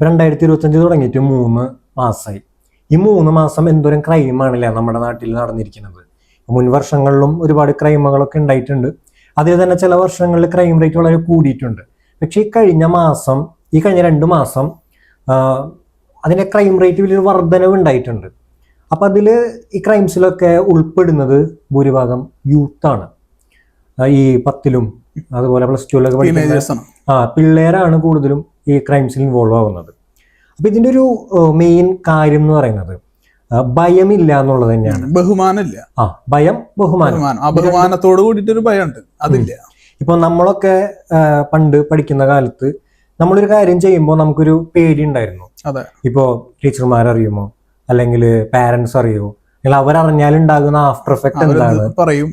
2025 തുടങ്ങിയിട്ട് 3 മാസമായി. ഈ 3 മാസം എന്തോരം ക്രൈമാണല്ലേ നമ്മുടെ നാട്ടിൽ നടന്നിരിക്കുന്നത്. മുൻ വർഷങ്ങളിലും ഒരുപാട് ക്രൈമുകളൊക്കെ ഉണ്ടായിട്ടുണ്ട്. അതിൽ തന്നെ ചില വർഷങ്ങളിൽ ക്രൈം റേറ്റ് വളരെ കൂടിയിട്ടുണ്ട്. പക്ഷെ ഈ കഴിഞ്ഞ 2 മാസം അതിൻ്റെ ക്രൈം റേറ്റ് വലിയൊരു വർധനവ് ഉണ്ടായിട്ടുണ്ട്. അപ്പം അതിൽ ഈ ക്രൈംസിലൊക്കെ ഉൾപ്പെടുന്നത് ഭൂരിഭാഗം യൂത്താണ്. ഈ 10ലും അതുപോലെ +2ലൊക്കെ പഠിക്കുന്ന പിള്ളേരാണ് കൂടുതലും ഈ ക്രൈംസിൽ ഇൻവോൾവ് ആവുന്നത്. അപ്പം ഇതിൻ്റെ ഒരു മെയിൻ കാര്യം എന്ന് പറയുന്നത് ഭയമില്ല എന്നുള്ളത് തന്നെയാണ്. ബഹുമാനമില്ല. ബഹുമാനത്തോട് കൂടിയിട്ടൊരു ഭയമുണ്ട്, അതില്ല. ഇപ്പൊ നമ്മളൊക്കെ പണ്ട് പഠിക്കുന്ന കാലത്ത് നമ്മളൊരു കാര്യം ചെയ്യുമ്പോൾ നമുക്കൊരു പേടി ഉണ്ടായിരുന്നു. ഇപ്പോ ടീച്ചർമാരറിയുമോ, അല്ലെങ്കിൽ പാരന്റ്സ് അറിയുമോ, അല്ലെങ്കിൽ അവരറിഞ്ഞാലുണ്ടാകുന്ന ആഫ്റ്റർ എഫക്ട് എന്താണ് പറയും.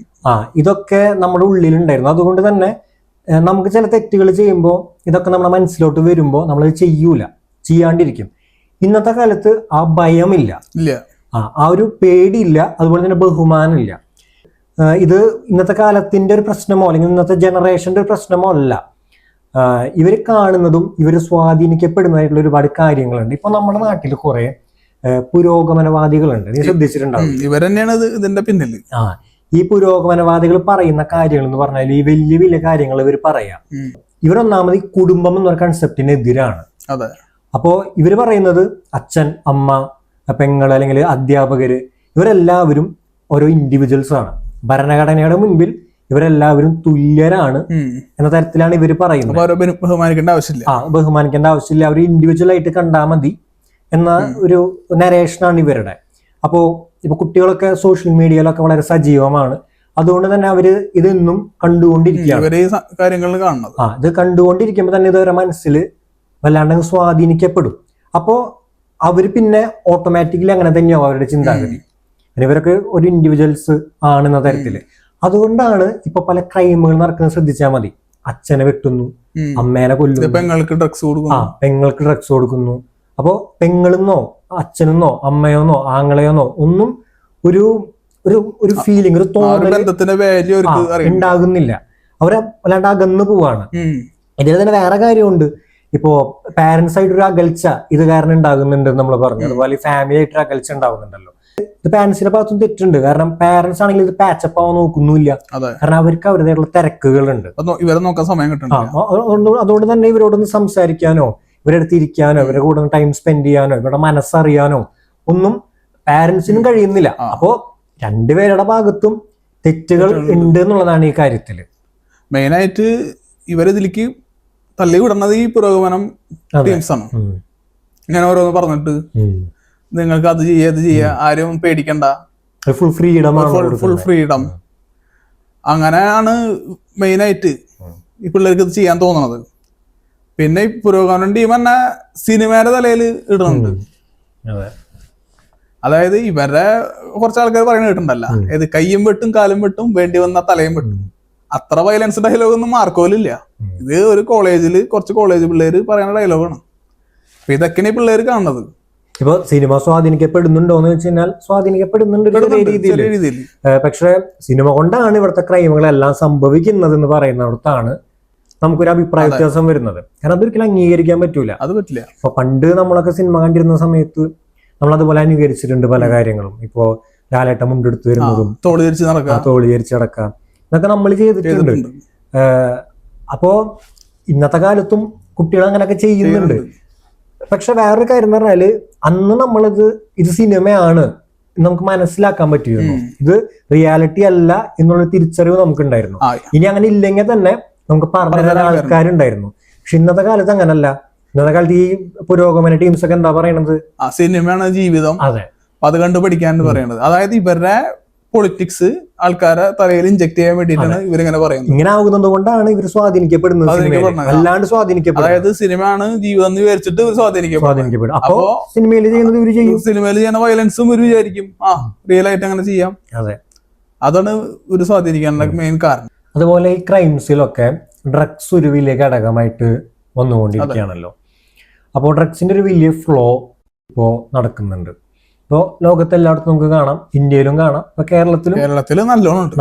ഇതൊക്കെ നമ്മുടെ ഉള്ളിലുണ്ടായിരുന്നു. അതുകൊണ്ട് തന്നെ നമുക്ക് ചില തെറ്റുകൾ ചെയ്യുമ്പോൾ ഇതൊക്കെ നമ്മുടെ മനസ്സിലോട്ട് വരുമ്പോൾ നമ്മളത് ചെയ്യാണ്ടിരിക്കും. ഇന്നത്തെ കാലത്ത് ആ ഭയമില്ല, ആ ഒരു പേടിയില്ല, അതുപോലെ തന്നെ ബഹുമാനമില്ല. ഇത് ഇന്നത്തെ കാലത്തിന്റെ ഒരു പ്രശ്നമോ അല്ലെങ്കിൽ ഇന്നത്തെ ജനറേഷന്റെ ഒരു പ്രശ്നമോ അല്ല. ഇവർ കാണുന്നതും ഇവർ സ്വാധീനിക്കപ്പെടുന്നതായിട്ടുള്ള ഒരുപാട് കാര്യങ്ങളുണ്ട്. ഇപ്പൊ നമ്മുടെ നാട്ടിൽ കുറെ പുരോഗമനവാദികളുണ്ട്. നീ ശ്രദ്ധിച്ചിട്ടുണ്ടാവും. ഇവർ തന്നെയാണ് ഇതിന്റെ പിന്നിൽ. ഈ പുരോഗമനവാദികൾ പറയുന്ന കാര്യങ്ങൾ എന്ന് പറഞ്ഞാൽ ഈ വലിയ വലിയ കാര്യങ്ങൾ ഇവർ പറയാം. ഇവരൊന്നാമത് ഈ കുടുംബം എന്ന കൺസെപ്റ്റിന് എതിരാണ്. അപ്പോ ഇവർ പറയുന്നത് അച്ഛൻ, അമ്മ, പെങ്ങൾ അല്ലെങ്കിൽ അധ്യാപകര് ഇവരെല്ലാവരും ഓരോ ഇൻഡിവിജ്വൽസ് ആണ്. ഭരണഘടനയുടെ മുൻപിൽ ഇവരെല്ലാവരും തുല്യരാണ് എന്ന തരത്തിലാണ് ഇവർ പറയുന്നത്. ബഹുമാനിക്കേണ്ട ആവശ്യമില്ല, അവർ ഇൻഡിവിജ്വൽ ആയിട്ട് കണ്ടാൽ മതി എന്ന ഒരു നരേഷനാണ് ഇവരുടെ. അപ്പോ ഇപ്പൊ കുട്ടികളൊക്കെ സോഷ്യൽ മീഡിയയിലൊക്കെ വളരെ സജീവമാണ്. അതുകൊണ്ട് തന്നെ അവര് ഇതൊന്നും കണ്ടുകൊണ്ടിരിക്കുകയാണ്. ഇത് കണ്ടുകൊണ്ടിരിക്കുമ്പോൾ തന്നെ ഇതവരുടെ മനസ്സിൽ വല്ലാണ്ട് സ്വാധീനിക്കപ്പെടും. അപ്പോ അവര് പിന്നെ ഓട്ടോമാറ്റിക്കലി അങ്ങനെ തന്നെയാവും അവരുടെ ചിന്താഗതി. ഇവരൊക്കെ ഒരു ഇൻഡിവിജ്വൽസ് ആണെന്ന തരത്തില്. അതുകൊണ്ടാണ് ഇപ്പൊ പല ക്രൈമുകൾ നടക്കുന്നത്. ശ്രദ്ധിച്ചാൽ മതി. അച്ഛനെ വെട്ടുന്നു, അമ്മേനെ കൊല്ലുന്നു, പെങ്ങൾക്ക് ഡ്രഗ്സ് കൊടുക്കുന്നു. അപ്പോ പെങ്ങളെന്നോ അച്ഛനെന്നോ അമ്മയോന്നോ ആങ്ങളെയോന്നോ ഒന്നും ഒരു ഒരു ഫീലിംഗ്, ഒരു തോന്നൽ ഉണ്ടാകുന്നില്ല. അവരെ വല്ലാണ്ട് അകന്നു പോവാണ്. ഇതിൽ തന്നെ വേറെ കാര്യമുണ്ട്. ഇപ്പോ പാരന്റ്സ് ആയിട്ടൊരു അകൽച്ച ഇത് കാരണം ഉണ്ടാകുന്നുണ്ട് നമ്മൾ പറഞ്ഞു. അതുപോലെ ഫാമിലി ആയിട്ടൊരു അകൽച്ച ഉണ്ടാകുന്നുണ്ടല്ലോ. ഇത് പാരന്റ്സിന്റെ ഭാഗത്തും തെറ്റുണ്ട്. കാരണം പാരന്റ്സ് ആണെങ്കിൽ ഇത് പാച്ചപ്പ് ആവാൻ നോക്കുന്നില്ല. കാരണം അവർക്ക് അവരുടേതായിട്ടുള്ള തിരക്കുകളുണ്ട്. ഇവരെ നോക്കാൻ സമയം കിട്ടും. അതുകൊണ്ട് തന്നെ ഇവരോടൊന്ന് സംസാരിക്കാനോ ഇവരെടുത്ത് ഇരിക്കാനോ ഇവരുടെ കൂടെ ടൈം സ്പെൻഡ് ചെയ്യാനോ ഇവരുടെ മനസ്സറിയാനോ ഒന്നും പാരന്റ്സിനും കഴിയുന്നില്ല. അപ്പോ രണ്ടുപേരുടെ ഭാഗത്തും തെറ്റുകൾ ഉണ്ട് എന്നുള്ളതാണ് ഈ കാര്യത്തില്. മെയിനായിട്ട് ഇവരിതിലേക്ക് തള്ളി വിടുന്നത് ഈ പുരോഗമനം ടീംസാണ്. ഇങ്ങനെ ഓരോന്ന് പറഞ്ഞിട്ട് നിങ്ങൾക്ക് അത് ചെയ്യാ, ആരും പേടിക്കണ്ട, ഫുൾ ഫ്രീഡം. അങ്ങനെയാണ് മെയിനായിട്ട് ഈ പിള്ളേർക്ക് ഇത് ചെയ്യാൻ തോന്നുന്നത്. പിന്നെ ഈ പുരോഗമനം ടീം തന്നെ സിനിമയുടെ തലയിൽ ഇടുന്നുണ്ട്. അതായത് ഇവരുടെ കുറച്ച് ആൾക്കാർ പറയുന്നത് കേട്ടിട്ടുണ്ടല്ല, ഏത് കയ്യും വെട്ടും കാലും വെട്ടും വേണ്ടി വന്ന തലയും വെട്ടും. അത്ര വയലൻസ് ഡയലോഗ് ഒന്നും മാർക്കോലില്ല. ഇത് ഒരു കുറച്ച് കോളേജ് പിള്ളേര് പറയുന്ന ഡയലോഗാണ്. അപ്പൊ ഇതൊക്കെയാണ് ഈ പിള്ളേര് കാണുന്നത്. ഇപ്പൊ സിനിമ സ്വാധീനിക്കപ്പെടുന്നുണ്ടോ എന്ന് വെച്ച് കഴിഞ്ഞാൽ സ്വാധീനിക്കപ്പെടുന്നുണ്ട് രീതിയിൽ. പക്ഷെ സിനിമ കൊണ്ടാണ് ഇവിടുത്തെ ക്രൈമുകളെല്ലാം സംഭവിക്കുന്നത് എന്ന് പറയുന്നിടത്താണ് നമുക്കൊരു അഭിപ്രായ വ്യത്യാസം വരുന്നത്. കാരണം അതൊരിക്കലും അംഗീകരിക്കാൻ പറ്റൂല. അത് പറ്റില്ല. അപ്പൊ പണ്ട് നമ്മളൊക്കെ സിനിമ കണ്ടിരുന്ന സമയത്ത് നമ്മൾ അതുപോലെ അനുകരിച്ചിട്ടുണ്ട് പല കാര്യങ്ങളും. ഇപ്പോ ലാലേട്ടൻ മുണ്ടെടുത്ത് വരുന്നതും തോളി ധരിച്ച് നടക്കാം ഇതൊക്കെ നമ്മൾ ചെയ്തിട്ടുണ്ട്. അപ്പോ ഇന്നത്തെ കാലത്തും കുട്ടികൾ അങ്ങനെയൊക്കെ ചെയ്യുന്നുണ്ട്. പക്ഷെ വേറൊരു കാര്യം എന്ന് പറഞ്ഞാല് അന്ന് ഇത് സിനിമയാണ് നമുക്ക് മനസ്സിലാക്കാൻ പറ്റിയിരുന്നു. ഇത് റിയാലിറ്റി അല്ല എന്നുള്ള തിരിച്ചറിവ് നമുക്കുണ്ടായിരുന്നു. ഇനി അങ്ങനെ ഇല്ലെങ്കിൽ തന്നെ നമുക്ക് പറഞ്ഞ ആൾക്കാരുണ്ടായിരുന്നു. പക്ഷെ ഇന്നത്തെ കാലത്ത് അങ്ങനല്ല. ഇന്നത്തെ കാലത്ത് ഈ പുരോഗമന ടീംസ് ഒക്കെ എന്താ പറയണത്, സിനിമയാണ് ജീവിതം, അതെ, അത് കണ്ടു പഠിക്കാൻ പറയണത്. അതായത് ഇവരുടെ പൊളിറ്റിക്സ് ആൾക്കാരെ തലയിൽ ഇൻജക്ട് ചെയ്യാൻ വേണ്ടിയിട്ടാണ് ഇവരിങ്ങനെ പറയുന്നത്. ഇങ്ങനെ ആകുന്നത് കൊണ്ടാണ് ഇവർ സ്വാധീനിക്കപ്പെടുന്നത്, അല്ലാണ്ട് സ്വാധീനിക്കപ്പെടും. അതായത് സിനിമയാണ് ജീവിതം എന്ന് വിചാരിച്ചിട്ട് സ്വാധീനിക്കപ്പെടും. അപ്പോ സിനിമയിൽ ചെയ്യുന്നത് ഇവർ ചെയ്യും. സിനിമയിൽ ചെയ്യുന്ന വയലൻസും ഇവർ വിചാരിക്കും റിയൽ ആയിട്ട് അങ്ങനെ ചെയ്യാം. അതെ, അതാണ് ഒരു സ്വാധീനിക്കാനുള്ള മെയിൻ കാരണം. അതുപോലെ ഈ ക്രൈംസിലൊക്കെ ഡ്രഗ്സ് ഒരു വലിയ ഘടകമായിട്ട് വന്നുകൊണ്ടിരിക്കുകയാണല്ലോ. അപ്പോൾ ഡ്രഗ്സിന്റെ ഒരു വലിയ ഫ്ലോ ഇപ്പോൾ നടക്കുന്നുണ്ട്. ഇപ്പോൾ ലോകത്ത് എല്ലായിടത്തും നമുക്ക് കാണാം, ഇന്ത്യയിലും കാണാം, ഇപ്പോൾ കേരളത്തിലും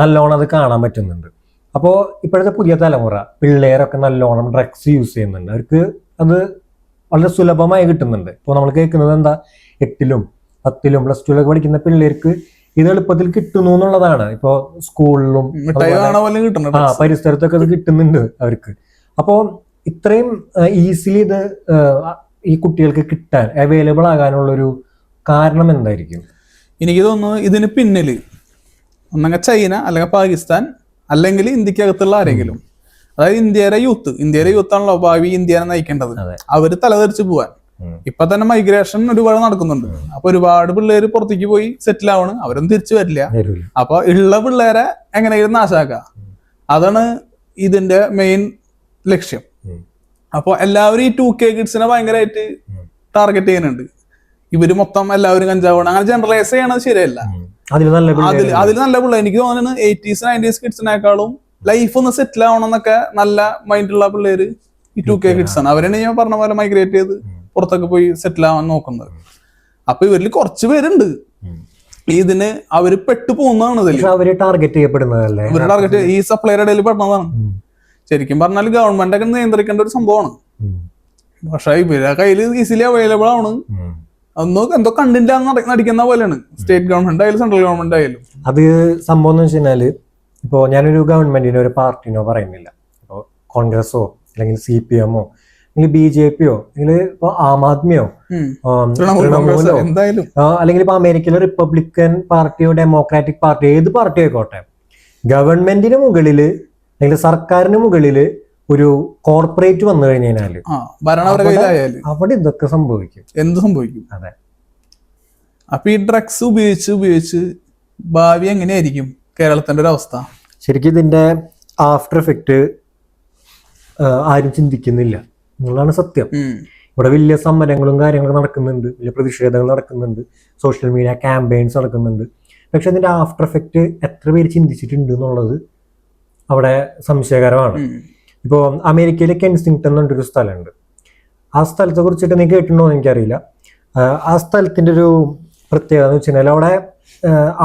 നല്ലോണം അത് കാണാൻ പറ്റുന്നുണ്ട്. അപ്പോൾ ഇപ്പോഴത്തെ പുതിയ തലമുറ പിള്ളേരൊക്കെ നല്ലോണം ഡ്രഗ്സ് യൂസ് ചെയ്യുന്നുണ്ട്. അവർക്ക് അത് വളരെ സുലഭമായി കിട്ടുന്നുണ്ട്. ഇപ്പോൾ നമ്മൾ കേൾക്കുന്നത് എന്താ, 8ലും 10ലും +2 പഠിക്കുന്ന പിള്ളേർക്ക് ഇത് എളുപ്പത്തിൽ കിട്ടുന്നു എന്നുള്ളതാണ്. ഇപ്പോൾ സ്കൂളിലും പരിസരത്തൊക്കെ ഇത് കിട്ടുന്നുണ്ട് അവർക്ക്. അപ്പോൾ ഇത്രയും ഈസിലി ഇത് ഈ കുട്ടികൾക്ക് കിട്ടാൻ അവൈലബിൾ ആകാനുള്ളൊരു കാരണം എന്തായിരിക്കും? എനിക്ക് തോന്നുന്നു ഇതിന് പിന്നിൽ ഒന്നെങ്കിൽ ചൈന, അല്ലെങ്കിൽ പാകിസ്ഥാൻ, അല്ലെങ്കിൽ ഇന്ത്യക്കകത്തുള്ള ആരെങ്കിലും. അതായത് ഇന്ത്യയിലെ യൂത്താണല്ലോ ഭാവി ഇന്ത്യനെ നയിക്കേണ്ടത്. അവര് തലതെറിച്ച് പോവാൻ ഇപ്പൊ തന്നെ മൈഗ്രേഷൻ ഒരുപാട് നടക്കുന്നുണ്ട്. അപ്പൊ ഒരുപാട് പിള്ളേര് പുറത്തേക്ക് പോയി സെറ്റിൽ ആവണ്, അവരൊന്നും തിരിച്ചു വരില്ല. അപ്പൊ ഉള്ള പിള്ളേരെ എങ്ങനെയെങ്കിലും നാശാക്കുക, അതാണ് ഇതിന്റെ മെയിൻ ലക്ഷ്യം. അപ്പൊ എല്ലാവരും ഈ 2K കിഡ്സിനെ ഭയങ്കരമായിട്ട് ടാർഗറ്റ് ചെയ്യുന്നുണ്ട്. ഇവര് മൊത്തം എല്ലാവരും കഞ്ചാവാണ്, അങ്ങനെ ജനറലൈസ് ചെയ്യണത് ശരിയല്ല. അതിൽ നല്ല പിള്ളേർ എനിക്ക് തോന്നുന്നു 80s 90s കിഡ്സിനേക്കാളും ലൈഫ് ഒന്ന് സെറ്റിൽ ആവണം എന്നൊക്കെ നല്ല മൈൻഡുള്ള പിള്ളേര് ഈ 2K കിഡ്സ് ആണ്. അവരാണ് ഞാൻ പറഞ്ഞ പോലെ മൈഗ്രേറ്റ് ചെയ്ത് പുറത്തൊക്കെ പോയി സെറ്റിൽ ആവാൻ നോക്കുന്നത്. അപ്പൊ ഇവരിൽ കുറച്ച് പേരുണ്ട് ഇതിന് അവര് പെട്ടു പോകുന്നതാണ്. അവര് ടാർഗറ്റ് ചെയ്യപ്പെടുന്നതല്ലേ, ഇവര് ടാർഗറ്റ് ഈ സപ്ലൈയുടെ ഇടയിൽ പെടുന്നതാണ്. ശരിക്കും പറഞ്ഞാൽ ഗവൺമെന്റ് ഒക്കെ നിയന്ത്രിക്കേണ്ട ഒരു സംഭവമാണ്. പക്ഷെ ഇവരുടെ കയ്യിൽ ഈസിലി അവൈലബിൾ ആണ്. എന്തോ കണ്ടില്ല നടിക്കുന്ന പോലെയാണ് സ്റ്റേറ്റ് ഗവൺമെന്റ് ആയാലും സെൻട്രൽ ഗവൺമെന്റ് ആയാലും. അത് സംഭവം എന്ന് വെച്ചാല്, ഇപ്പോ ഞാനൊരു ഗവൺമെന്റിനോ ഒരു പാർട്ടിനോ പറയുന്നില്ല. ഇപ്പോൾ കോൺഗ്രസോ അല്ലെങ്കിൽ CPM-ഓ അല്ലെങ്കിൽ BJP-യോ അല്ലെങ്കിൽ ഇപ്പൊ ആം ആദ്മിയോ തൃണമൂലോ അല്ലെങ്കിൽ ഇപ്പൊ അമേരിക്കയിലെ റിപ്പബ്ലിക്കൻ പാർട്ടിയോ ഡെമോക്രാറ്റിക് പാർട്ടി, ഏത് പാർട്ടി ആയിക്കോട്ടെ, ഗവൺമെന്റിന് മുകളില് അല്ലെങ്കിൽ സർക്കാരിന് മുകളില് ഒരു കോർപ്പറേറ്റ് വന്നു കഴിഞ്ഞാല് അവിടെ ഇതൊക്കെ സംഭവിക്കും, എന്ത് സംഭവിക്കും. അതെ. അപ്പൊ ഈ ഡ്രഗ്സ് ഉപയോഗിച്ച് ഭാവി എങ്ങനെയായിരിക്കും കേരളത്തിന്റെ ഒരു അവസ്ഥ? ശരിക്കും ഇതിന്റെ ആഫ്റ്റർ എഫക്റ്റ് ആരും ചിന്തിക്കുന്നില്ല എന്നുള്ളതാണ് സത്യം. ഇവിടെ വലിയ സമരങ്ങളും കാര്യങ്ങളൊക്കെ നടക്കുന്നുണ്ട്, വലിയ പ്രതിഷേധങ്ങൾ നടക്കുന്നുണ്ട്, സോഷ്യൽ മീഡിയ ക്യാമ്പയിൻസ് നടക്കുന്നുണ്ട്. പക്ഷെ അതിന്റെ ആഫ്റ്റർ എഫക്റ്റ് എത്ര പേര് ചിന്തിച്ചിട്ടുണ്ട് എന്നുള്ളത് അവിടെ സംശയകരമാണ്. ഇപ്പോൾ അമേരിക്കയിലെ കെൻസിംഗ്ടൺ എന്ന് പറഞ്ഞൊരു സ്ഥലമുണ്ട്. ആ സ്ഥലത്തെ കുറിച്ചിട്ട് നീ കേട്ടിട്ടുണ്ടോ എന്ന് എനിക്കറിയില്ല. ആ സ്ഥലത്തിന്റെ ഒരു പ്രത്യേകത എന്ന് വെച്ച് കഴിഞ്ഞാൽ അവിടെ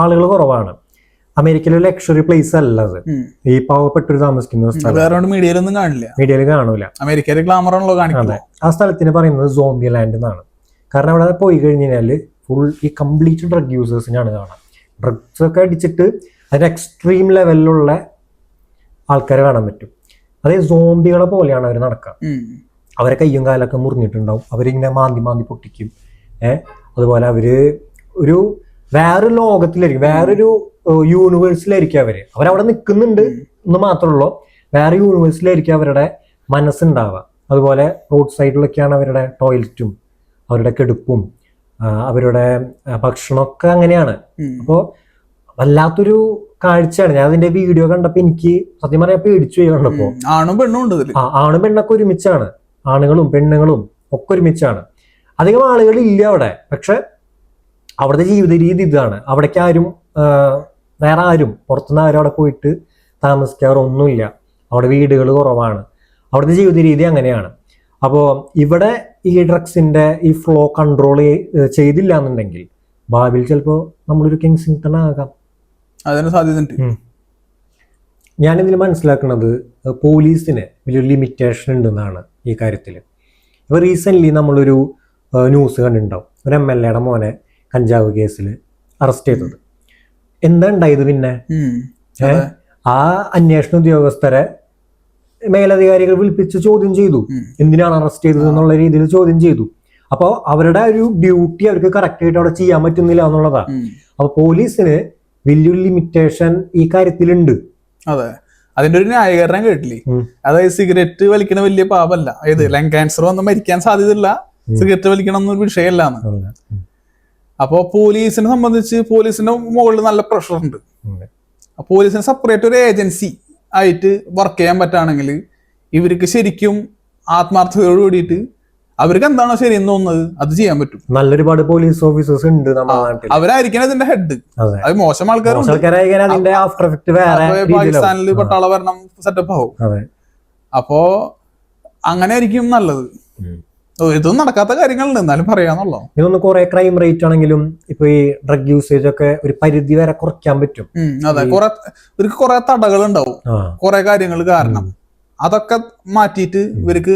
ആളുകൾ കുറവാണ്. അമേരിക്കയിലെ ലക്ഷറി പ്ലേസ് അല്ല അത്, ഈ പാവപ്പെട്ടൊരു താമസിക്കുന്ന സ്ഥലം. മീഡിയയിൽ കാണൂല. അതെ, ആ സ്ഥലത്തിന് പറയുന്നത് സോംബി ലാൻഡ് എന്നാണ്. കാരണം അവിടെ പോയി കഴിഞ്ഞാല് ഫുൾ ഈ കംപ്ലീറ്റ് ഡ്രഗ് യൂസേഴ്സിനാണ് കാണാം. ഡ്രഗ്സ് ഒക്കെ അടിച്ചിട്ട് അതിന്റെ എക്സ്ട്രീം ലെവലിലുള്ള ആൾക്കാരെ കാണാൻ പറ്റും. അതേ സോംബികളെ പോലെയാണ് അവർ നടക്കുക. അവരെ കയ്യും കാലൊക്കെ മുറിഞ്ഞിട്ടുണ്ടാവും, അവരിങ്ങനെ മാന്തി പൊട്ടിക്കും. അതുപോലെ അവര് ഒരു വേറൊരു ലോകത്തിലായിരിക്കും, വേറൊരു യൂണിവേഴ്സിലായിരിക്കും അവരവിടെ നിൽക്കുന്നുണ്ട് എന്ന് മാത്രമുള്ളൂ. വേറെ യൂണിവേഴ്സിലായിരിക്കും അവരുടെ മനസ്സുണ്ടാവുക. അതുപോലെ റോഡ് സൈഡിലൊക്കെയാണ് അവരുടെ ടോയ്ലറ്റും അവരുടെ കെടുപ്പും അവരുടെ ഭക്ഷണമൊക്കെ അങ്ങനെയാണ്. അപ്പോൾ വല്ലാത്തൊരു കാഴ്ചയാണ്. ഞാൻ അതിന്റെ വീഡിയോ കണ്ടപ്പോ എനിക്ക് സത്യം പറയാൻ പേടിച്ചു പോയി കണ്ടപ്പോ. ആണും പെണ്ണൊക്കെ ഒരുമിച്ചാണ്, ആണുങ്ങളും പെണ്ണുങ്ങളും ഒക്കെ ഒരുമിച്ചാണ്. അധികം ആളുകൾ ഇല്ല അവിടെ. പക്ഷെ അവിടുത്തെ ജീവിത രീതി ഇതാണ്. അവിടേക്ക് ആരും വേറെ ആരും പുറത്തുനിന്ന് ആരും അവിടെ പോയിട്ട് താമസിക്കാറൊന്നുമില്ല. അവിടെ വീടുകൾ കുറവാണ്. അവിടുത്തെ ജീവിത രീതി അങ്ങനെയാണ്. അപ്പോൾ ഇവിടെ ഈ ഡ്രഗ്സിന്റെ ഈ ഫ്ലോ കൺട്രോൾ ചെയ്തില്ല എന്നുണ്ടെങ്കിൽ ഭാവിയിൽ ചിലപ്പോൾ നമ്മളൊരു കെൻസിംഗ്ടൺ ആകാം. അതിന് സാധ്യതയുണ്ട്. ഞാനിതിൽ മനസ്സിലാക്കുന്നത് പോലീസിന് വലിയൊരു ലിമിറ്റേഷൻ ഉണ്ടെന്നാണ് ഈ കാര്യത്തിൽ. ഇപ്പോൾ റീസെൻ്റ്ലി നമ്മളൊരു ന്യൂസ് കണ്ടിട്ടുണ്ടാവും, ഒരു MLA-യുടെ മോനെ കഞ്ചാവ് കേസിൽ അറസ്റ്റ് ചെയ്തത്. എന്താ ഉണ്ടായത് പിന്നെ? ആ അന്വേഷണ ഉദ്യോഗസ്ഥരെ മേലധികാരികൾ വിളിപ്പിച്ച് ചോദ്യം ചെയ്തു, എന്തിനാണ് അറസ്റ്റ് ചെയ്തത് എന്നുള്ള രീതിയിൽ ചോദ്യം ചെയ്തു. അപ്പോൾ അവരുടെ ഒരു ഡ്യൂട്ടി അവർക്ക് കറക്റ്റ് ആയിട്ട് അവിടെ ചെയ്യാൻ പറ്റുന്നില്ല എന്നുള്ളതാണ്. അപ്പൊ പോലീസിന് വലിയൊരു ലിമിറ്റേഷൻ ഈ കാര്യത്തിലുണ്ട്. അതെ, അതിന്റെ ഒരു ന്യായീകരണം കേട്ടില്ലേ? അതായത് സിഗരറ്റ് വലിക്കണ വലിയ പാപല്ല, ഏത് ലങ് ക്യാൻസർ വന്ന് മരിക്കാൻ സാധ്യതയില്ല, സിഗരറ്റ് വലിക്കണം എന്നൊരു വിഷയമല്ലാന്ന്. അപ്പോ പോലീസിനെ സംബന്ധിച്ച് പോലീസിന്റെ മുകളിൽ നല്ല പ്രഷർ ഉണ്ട്. പോലീസിന് സെപ്പറേറ്റ് ഒരു ഏജൻസി ആയിട്ട് വർക്ക് ചെയ്യാൻ പറ്റുകയാണെങ്കിൽ ഇവർക്ക് ശരിക്കും ആത്മാർത്ഥതയോട് കൂടിയിട്ട് അവർക്ക് എന്താണോ ശരിയെന്ന് തോന്നുന്നത് അത് ചെയ്യാൻ പറ്റും. നല്ലൊരുപാട് പോലീസ് ഓഫീസേഴ്സ് ഉണ്ട് നമ്മുടെ നാട്ടിൽ. അവരായിരിക്കണം ഇതിന്റെ ഹെഡ്. അത് മോശം ആൾക്കാരുണ്ട്. പാകിസ്ഥാനിൽ പട്ടാള ഭരണം സെറ്റപ്പ് ആവും. അപ്പോ അങ്ങനെ ആയിരിക്കും നല്ലത്. ഇതൊന്നും നടക്കാത്ത കാര്യങ്ങളുണ്ട്, എന്നാലും പറയാന്നുള്ളൂ. ഇതൊന്ന് കുറെ ക്രൈം റേറ്റ് ആണെങ്കിലും ഇപ്പൊ ഈ ഡ്രഗ് യൂസേജ് ഒക്കെ ഒരു പരിധി വരെ കുറയ്ക്കാൻ പറ്റും. അതെ, ഇവർക്ക് കുറെ തടകൾ ഉണ്ടാവും, കുറെ കാര്യങ്ങൾ കാരണം. അതൊക്കെ മാറ്റിയിട്ട് ഇവർക്ക്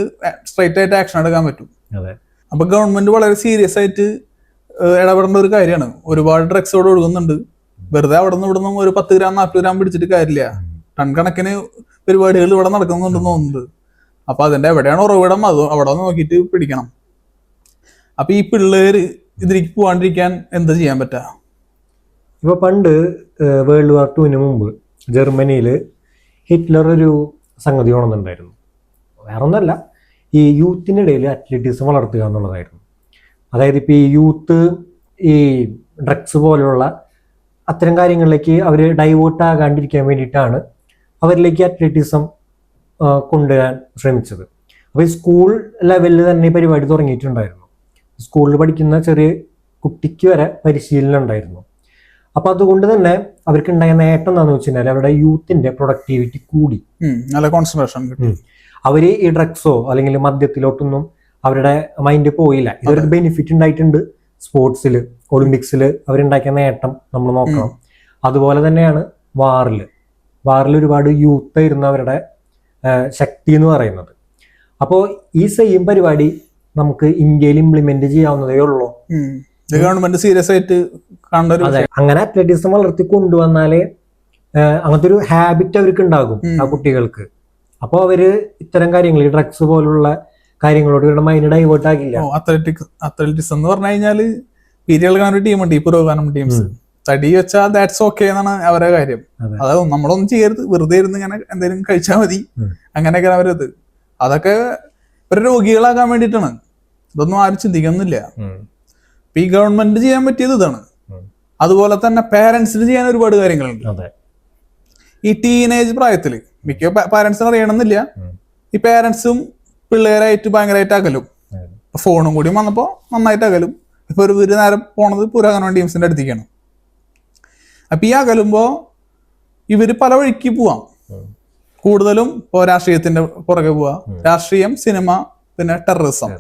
സ്ട്രൈറ്റ് ആയിട്ട് ആക്ഷൻ എടുക്കാൻ പറ്റും. അതെ. അപ്പൊ ഗവൺമെന്റ് വളരെ സീരിയസ് ആയിട്ട് ഇടപെടേണ്ട ഒരു കാര്യമാണ്. ഒരുപാട് ഡ്രഗ്സ് ഇവിടെ ഒഴുകുന്നുണ്ട്. വെറുതെ അവിടെ നിന്ന് ഇവിടെ നിന്നും ഒരു 10 ഗ്രാം 40 ഗ്രാം പിടിച്ചിട്ട് കാര്യമില്ല. ടൺ കണക്കിന് പരിപാടികൾ ഇവിടെ നടക്കുന്നുണ്ടെന്ന് തോന്നുന്നുണ്ട്. അപ്പൊ അതിന്റെ എവിടെയാണ് ഉറവിടം അത് അവിടെ നോക്കിയിട്ട് പിടിക്കണം. അപ്പൊ ഈ പിള്ളേര് ഇതിലേക്ക് പോകാണ്ടിരിക്കാൻ എന്താ ചെയ്യാൻ പറ്റുക? ഇപ്പൊ പണ്ട് വേൾഡ് വാർ 2 മുമ്പ് ജർമ്മനിയിൽ ഹിറ്റ്ലർ ഒരു സംഗതി കൊണ്ടുണ്ടായിരുന്നു. വേറെ ഒന്നല്ല, ഈ യൂത്തിനിടയിൽ അത്ലറ്റിസം വളർത്തുക എന്നുള്ളതായിരുന്നു. അതായത് ഇപ്പൊ ഈ യൂത്ത് ഈ ഡ്രഗ്സ് പോലുള്ള അത്തരം കാര്യങ്ങളിലേക്ക് അവർ ഡൈവേർട്ട് ആകാണ്ടിരിക്കാൻ വേണ്ടിയിട്ടാണ് അവരിലേക്ക് അത്ലറ്റിസം കൊണ്ടുവരാൻ ശ്രമിച്ചത്. അപ്പോൾ ഈ സ്കൂൾ ലെവലിൽ തന്നെ ഈ പരിപാടി തുടങ്ങിയിട്ടുണ്ടായിരുന്നു. സ്കൂളിൽ പഠിക്കുന്ന ചെറിയ കുട്ടിക്ക് വരെ പരിശീലനം ഉണ്ടായിരുന്നു. അപ്പൊ അതുകൊണ്ട് തന്നെ അവർക്ക് ഉണ്ടായ നേട്ടം എന്താണെന്ന് വെച്ച് കഴിഞ്ഞാൽ അവരുടെ യൂത്തിന്റെ പ്രൊഡക്ടിവിറ്റി കൂടി, നല്ല കോൺസെൻട്രേഷൻ കിട്ടി. അവര് ഈ ഡ്രഗ്സോ അല്ലെങ്കിൽ മദ്യത്തിലോട്ടൊന്നും അവരുടെ മൈൻഡ് പോയില്ല. ഇതൊരു ബെനിഫിറ്റ് ഉണ്ടായിട്ടുണ്ട്. സ്പോർട്സിൽ, ഒളിമ്പിക്സിൽ അവരുണ്ടാക്കിയ നേട്ടം നമ്മൾ നോക്കണം. അതുപോലെ തന്നെയാണ് വാറിൽ ഒരുപാട് യൂത്ത് ആയിരുന്നു അവരുടെ ശക്തി എന്ന് പറയുന്നത്. അപ്പോൾ ഈ സെയിം പരിപാടി നമുക്ക് ഇന്ത്യയിൽ ഇംപ്ലിമെന്റ് ചെയ്യാവുന്നതേ ഉള്ളൂ. ഗവൺമെന്റ് സീരിയസ് ആയിട്ട് അതെ, അങ്ങനെ അത്ലറ്റിസം വളർത്തി കൊണ്ടുവന്നാലേ അങ്ങനത്തെ ഒരു ഹാബിറ്റ് അവർക്ക് ഉണ്ടാകും ആ കുട്ടികൾക്ക്. അപ്പോൾ അവര് ഇത്തരം കാര്യങ്ങൾ, ഈ ഡ്രഗ്സ് പോലുള്ള കാര്യങ്ങളോട് ഇവരുടെ മൈൻഡ് ഡൈവേർട്ട് ആകില്ല. അത്ലറ്റിക്സ് എന്ന് പറഞ്ഞു കഴിഞ്ഞാല് പീരിയൽ ടീമുണ്ട്, ഈ പുരോഗമനം ടീംസ്. തടി വെച്ചാൽ ദാറ്റ്സ് ഓക്കെ എന്നാണ് അവരുടെ കാര്യം. അതായത് നമ്മളൊന്നും ചെയ്യരുത്, വെറുതെ ഇരുന്ന് ഇങ്ങനെ എന്തെങ്കിലും കഴിച്ചാൽ മതി, അങ്ങനെയൊക്കെ അവരത്. അതൊക്കെ ഒരു രോഗികളാക്കാൻ വേണ്ടിയിട്ടാണ്. ഇതൊന്നും ആരും ചിന്തിക്കുന്നില്ല. ഈ ഗവൺമെന്റ് ചെയ്യാൻ പറ്റിയത് ഇതാണ്. അതുപോലെ തന്നെ പാരന്റ്സിന് ചെയ്യാൻ ഒരുപാട് കാര്യങ്ങളുണ്ട്. ഈ ടീനേജ് പ്രായത്തില് മിക്ക പാരന്റ്സിന് അറിയണമെന്നില്ല, ഈ പാരന്റ്സും പിള്ളേരായിട്ട് ഭയങ്കരമായിട്ട് അകലും. ഫോണും കൂടി വന്നപ്പോ നന്നായിട്ട് അകലും. ഇപ്പൊ ഒരു നേരം പോണത് പുരോഗമന ടീംസിന്റെ അടുത്തേക്കാണ്. അപ്പൊ ഈ അകലുമ്പോ ഇവര് പല വഴിക്ക് പോവാം. കൂടുതലും ഇപ്പോ രാഷ്ട്രീയത്തിന്റെ പുറകെ പോവാ. രാഷ്ട്രീയം, സിനിമ, പിന്നെ ടെററിസം.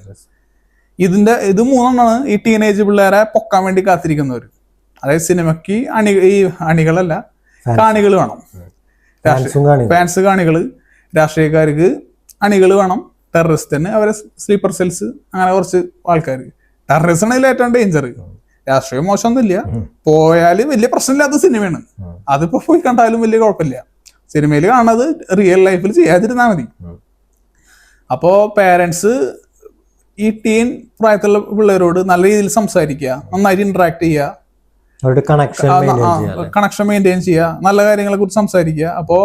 ഇത് മൂന്നെണ്ണമാണ് ഈ ടീനേജ് പിള്ളേരെ പൊക്കാൻ വേണ്ടി കാത്തിരിക്കുന്നവർ. അതായത് സിനിമയ്ക്ക് അണികളല്ല, കാണികൾ വേണം. ഫാൻസ് കാണികള്, രാഷ്ട്രീയക്കാർക്ക് അണികൾ വേണം, ടെററിസ്റ്റിന് അവരെ സ്ലീപ്പർ സെൽസ്, അങ്ങനെ കുറച്ച് ആൾക്കാർ. ടെററിസ്റ്റാണ് ഇതിൽ ഏറ്റവും ഡേഞ്ചർ. രാഷ്ട്രീയം മോശമൊന്നുമില്ല, പോയാല് വലിയ പ്രശ്നമില്ലാത്ത സിനിമയാണ്. അതിപ്പോ പോയി കണ്ടാലും വലിയ കുഴപ്പമില്ല. സിനിമയിൽ കാണുന്നത് റിയൽ ലൈഫിൽ ചെയ്യാതിരുന്നാൽ മതി. അപ്പോ പേരൻസ് ഈ ടീൻ പ്രായത്തിലുള്ള പിള്ളേരോട് നല്ല രീതിയിൽ സംസാരിക്കുക, നന്നായിട്ട് ഇന്ററാക്ട് ചെയ്യുക, കണക്ഷൻ മെയിൻറ്റെയിൻ ചെയ്യുക, നല്ല കാര്യങ്ങളെ കുറിച്ച് സംസാരിക്കുക. അപ്പോ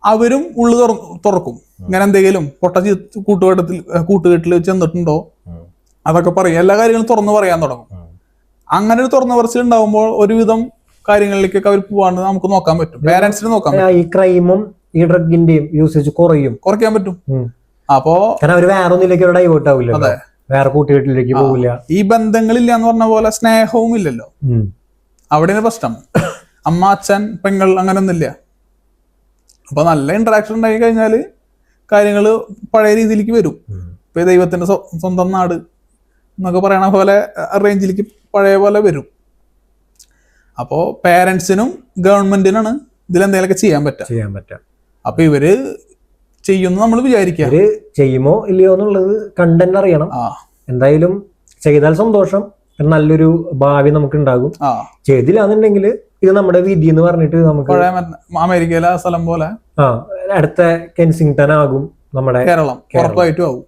അവരും ഉള്ളു തുറക്കും. ഇങ്ങനെ എന്തെങ്കിലും കൂട്ടുകെട്ടിൽ ചെന്നിട്ടുണ്ടോ അതൊക്കെ പറയും. എല്ലാ കാര്യങ്ങളും തുറന്നു പറയാൻ തുടങ്ങും. അങ്ങനെ ഒരു തുറന്നു പറച്ചിൽ ഉണ്ടാവുമ്പോൾ ഒരുവിധം കാര്യങ്ങളിലേക്കൊക്കെ അവർ പോവാണ്ട് നമുക്ക് നോക്കാൻ പറ്റും. പേരൻസിന് നോക്കാൻ പറ്റും. ഈ ക്രൈമും ഈ ഡ്രഗിന്റെയും യൂസേജ് കുറയ്ക്കാൻ പറ്റും. അപ്പോ വേറെ ഒന്നിലേക്ക് ഡൈവേർട്ട് ആവില്ല. അതെ, വേറെ കൂട്ടുകെട്ടിലേക്ക് പോവില്ല. ഈ ബന്ധങ്ങളില്ല എന്ന് പറഞ്ഞ പോലെ സ്നേഹവും ഇല്ലല്ലോ. അവിടെയാണ് പ്രശ്നം. അമ്മ, അച്ഛൻ, പെങ്ങൾ അങ്ങനൊന്നുമില്ല. അപ്പൊ നല്ല ഇന്ററാക്ഷൻ ഉണ്ടായി കഴിഞ്ഞാല് കാര്യങ്ങള് പഴയ രീതിയിലേക്ക് വരും. ഇപ്പൊ ദൈവത്തിന്റെ സ്വന്തം നാട് എന്നൊക്കെ പറയണ പോലെ റേഞ്ചിലേക്ക് പഴയ പോലെ വരും. അപ്പോ പേരൻസിനും ഗവൺമെന്റിനാണ് ഇതിലെന്തെങ്കിലുമൊക്കെ ചെയ്യാൻ പറ്റുക. അപ്പൊ ഇവര് ചെയ്യുന്നു നമ്മൾ വിചാരിക്കുക. ചെയ്യുമോ ഇല്ലയോ എന്നുള്ളത് കണ്ടന്റ് അറിയണം. എന്തായാലും ചെയ്താൽ സന്തോഷം, നല്ലൊരു ഭാവി നമുക്ക് ഉണ്ടാകും. ചെയ്തില്ലാന്നുണ്ടെങ്കിൽ ഇത് നമ്മുടെ വിധി എന്ന് പറഞ്ഞിട്ട് നമുക്ക് അമേരിക്കയിലെ സ്ഥലം പോലെ അടുത്ത കെൻസിംഗ്ടൺ ആകും നമ്മുടെ കേരളം ഉറപ്പായിട്ടും ആവും.